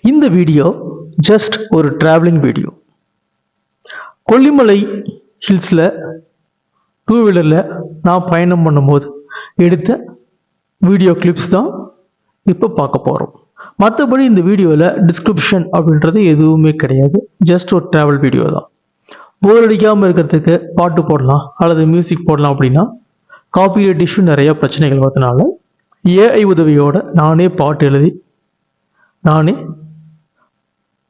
இந்த video just ஒரு travelling video. Kollimalai ஹில்ஸில் two வீலரில் நான் பயணம் பண்ணும்போது எடுத்த வீடியோ கிளிப்ஸ் தான் இப்போ பார்க்க போகிறோம். மற்றபடி இந்த வீடியோவில் டிஸ்கிரிப்ஷன் அப்படின்றது எதுவுமே கிடையாது. ஜஸ்ட் ஒரு ட்ராவல் வீடியோ தான். போர் அடிக்காமல் இருக்கிறதுக்கு பாட்டு போடலாம் அல்லது மியூசிக் போடலாம் அப்படின்னா காப்பிரைட் இஷ்யூ நிறைய பிரச்சனைகள் வரதுனால ஏஐ உதவியோட நானே பாட்டு எழுதி நானே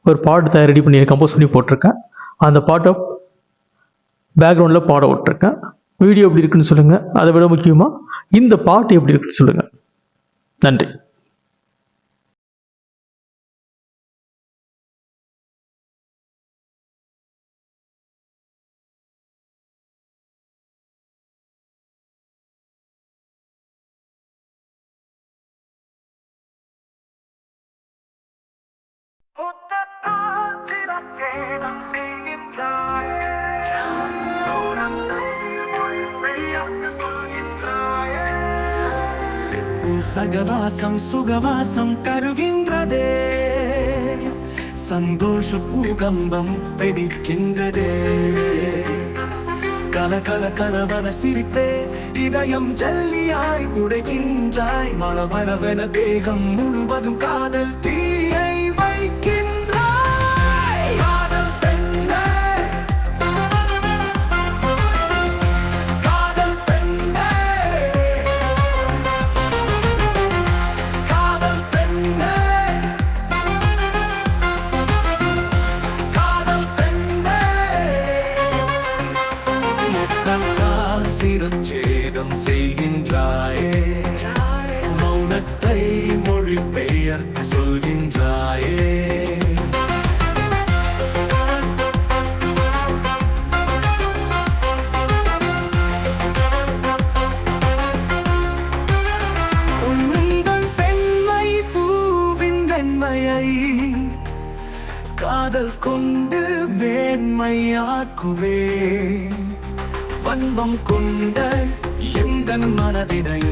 ஒரு பாட்டு ரெடி பண்ணி கம்போஸ் பண்ணி போட்டிருக்கேன். அந்த பாட்டை பேக்ரவுண்டில் பாட விட்டுருக்கேன். வீடியோ எப்படி இருக்குன்னு சொல்லுங்கள். அதை விட முக்கியமாக இந்த பாட்டு எப்படி இருக்குன்னு சொல்லுங்கள். நன்றி. சகவாசம் சுகவாசம் தருகின்றதே, சந்தோஷ பூகம்பம் வெடிக்கின்றதே. கல கல கலவன சிரித்தே இதயம் ஜல்லியாய் உடைக்கின்றாய். மளமளவென தேகம் முழுவதும் காதல் தீயை வைக்கின்றாய். காதல் பெண்ணே, காதல் பெண்ணே, காதல் பெண்ணே, காதல் பெண்ணே. முத்தத்தால் சிரச்சேதம் செய்கின்றாயே, மௌனத்தை மொழிபெயர்த்து சொல்கின்றாயே. உன்னுங்கள் பெண்மை பூவின் வெண்மையை காதல் கொண்டு மேன்மையாக்குவே. வன்பம் கொண்ட எந்தன் மனதினை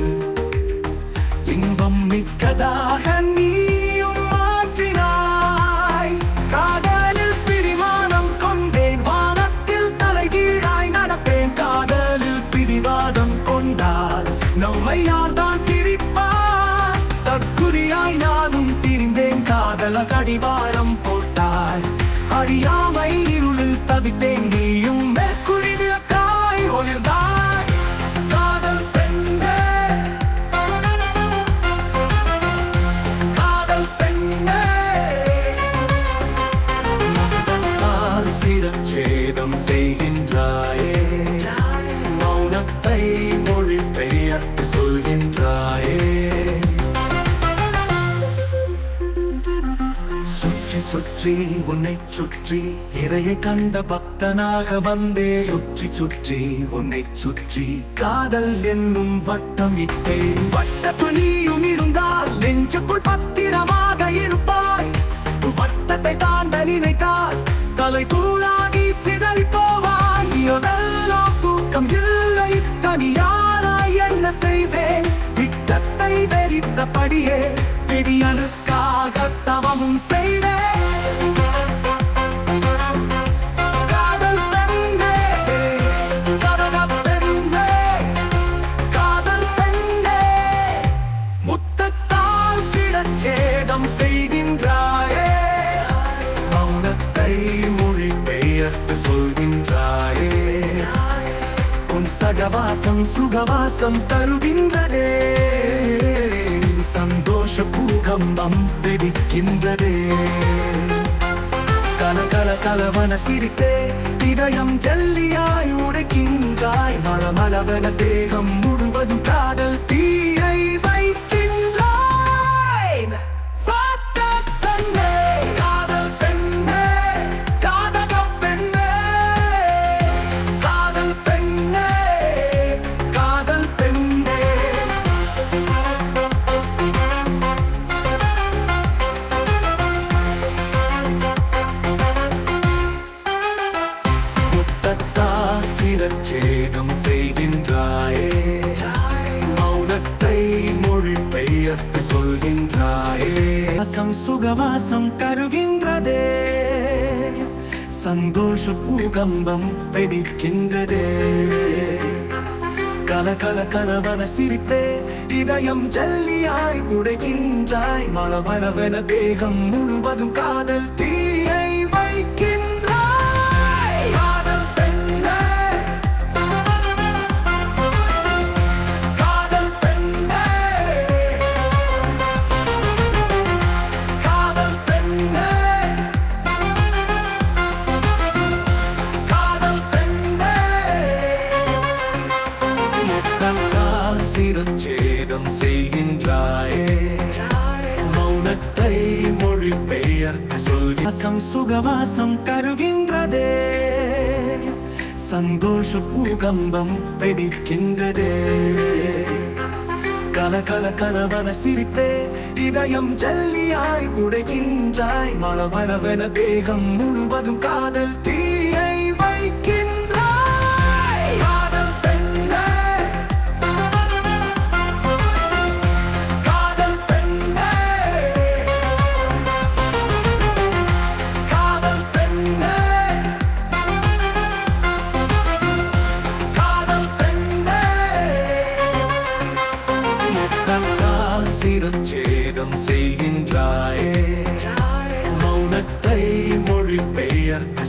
இன்பம் மிக்கதாக நீயும் மாற்றினாய். காதலில் பிடிவாதம் கொண்டேன், வானத்தில் தலைகீழாய் நடப்பேன். காதலில் பிடிவாதம் கொண்டால் நம்மை யார்தான் பிரிப்பார்? தற்குறியாய் நானும் திரிந்தேன், காதல கடிவாளம் போட்டாய். அறியாமை இருளில் தவித்தேன், நீயும் மேற்குறி விளக்காய் ஒளிர்ந்தாய். காதல் பெண்ணே, காதல் பெண்ணே. முத்தத்தால் சிரச்சேதம் செய்கின்றாயே, மௌனத்தை மொழிபெயர்த்து சொல்கின்றாயே. சுற்றி சுற்றி உன்னை சுற்றி இறையை கண்ட பக்தனாக வந்தே. சுற்றி சுற்றி உன்னை சுற்றி காதல் என்னும் வட்டமிட்டேன். வட்டத்துள் நீயும் இருந்தால் நெஞ்சுக்குள் பத்திரமாக இருப்பாய். வட்டத்தை தாண்ட நினைத்தால் தலை தூளாகி சிதறி போவாய். நீயெல்லாம் தூக்கம் இல்லை, தனியாராய் என்ன செய்வேன்? விட்டத்தை வெறித்தபடியே பிடியனுக்காக தவமும் செய்வேன். காதல் பெண்ணே, காதல் பெண்ணே, காதல் பெண்ணே. முத்தத்தால் சிரச்சேதம் செய்கின்றாயே, மௌனத்தை மொழிபெயர்த்து சொல்கின்றாயே. உன் சகவாசம் சுகவாசம் தருகின்றதே, சந்தோஷ பூகம்பம் வெடிக்கின்றதே. கல கல கலவன சிரித்தே இதயம் ஜல்லியாய் உடைக்கின்றாய். மளமளவன தேகம் முழுவதும் காதல் தீயை வைக்கின்றாய். காதல் பெண்ணே, காதல் பெண்ணே, காதல் பெண்ணே, காதல் பெண்ணே, காதல் பெண்ணே. முத்தத்தால் சிரச்சேதம் செய்கின்றாயே, வைக்கின்றாயே சுகவாசம் தருகின்றதே சந்தோஷ பூகம்பம் வெடிக்கின்றதே கல கல கலவன சிரித்தே இதயம் ஜல்லியாய் உடைக்கின்றாய் மளமளவென தேகம் முழுவதும் காதல் தீயை வைக்கின்றாய் காதல் பெண்ணே காதல் பெண்ணே காதல் பெண்ணே காதல் பெண்ணே முத்தத்தால் சிரச்சேதம் செய்கின்றாயே மௌனத்தை மொழிபெயர்த்து சொல்வாசம் சுகவாசம் தருகின்றதே சந்தோஷ பூகம்பம் வெடிக்கின்றதே கல கல கலவன சிரித்தே இதயம் ஜல்லியாய் உடைக்கின்றாய் மளமளவென தேகம் முழுவதும் காதல் தீயை வைக்கின்றாய் காதல் பெண்ணே காதல் பெண்ணே காதல் பெண்ணே காதல் பெண்ணே முத்தத்தால் சிரச்சேதம் செய்கின்றாயே மௌனத்தை மொழிபெயர்த்து